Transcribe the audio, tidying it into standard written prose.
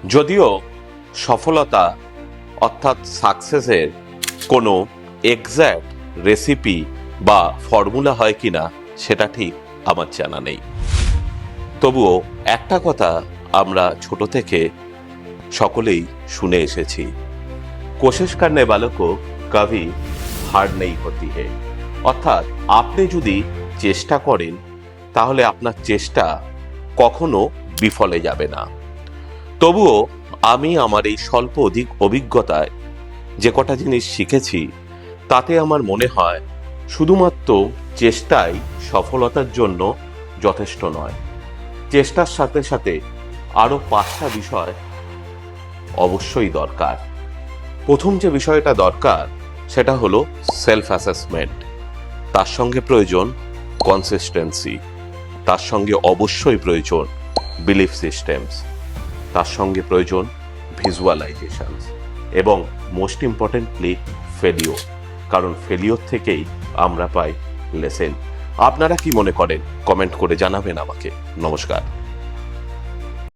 যদিও সফলতা অর্থাৎ সাকসেসের কোনো এক্স্যাক্ট রেসিপি বা ফর্মুলা হয় কিনা সেটা ঠিক আমার জানা নেই, তবুও একটা কথা আমরা ছোট থেকে সকলেই শুনে এসেছি, কোশিশ করনে वालों को कभी हार नहीं होती है। অর্থাৎ আপনি যদি চেষ্টা করেন তাহলে আপনার চেষ্টা কখনো বিফলে যাবে না। তবুও আমি আমার এই স্বল্প অভিজ্ঞতায় যে কটা জিনিস শিখেছি তাতে আমার মনে হয় শুধুমাত্র চেষ্টাই সফলতার জন্য যথেষ্ট নয়, চেষ্টার সাথে সাথে আরো 5টা বিষয় অবশ্যই দরকার। প্রথম যে বিষয়টা দরকার সেটা হলো সেলফ অ্যাসেসমেন্ট, তার সঙ্গে প্রয়োজন কনসিস্টেন্সি, তার সঙ্গে অবশ্যই প্রয়োজন বিলিফ সিস্টেমস, তার সঙ্গে প্রয়োজন ভিজুয়ালাইজেশন এবং মোস্ট ইম্পর্টেন্টলি ফেলিওর, কারণ ফেলিওর থেকেই আমরা পাই লেসেন। আপনারা কি মনে করেন কমেন্ট করে জানাবেন আমাকে। নমস্কার।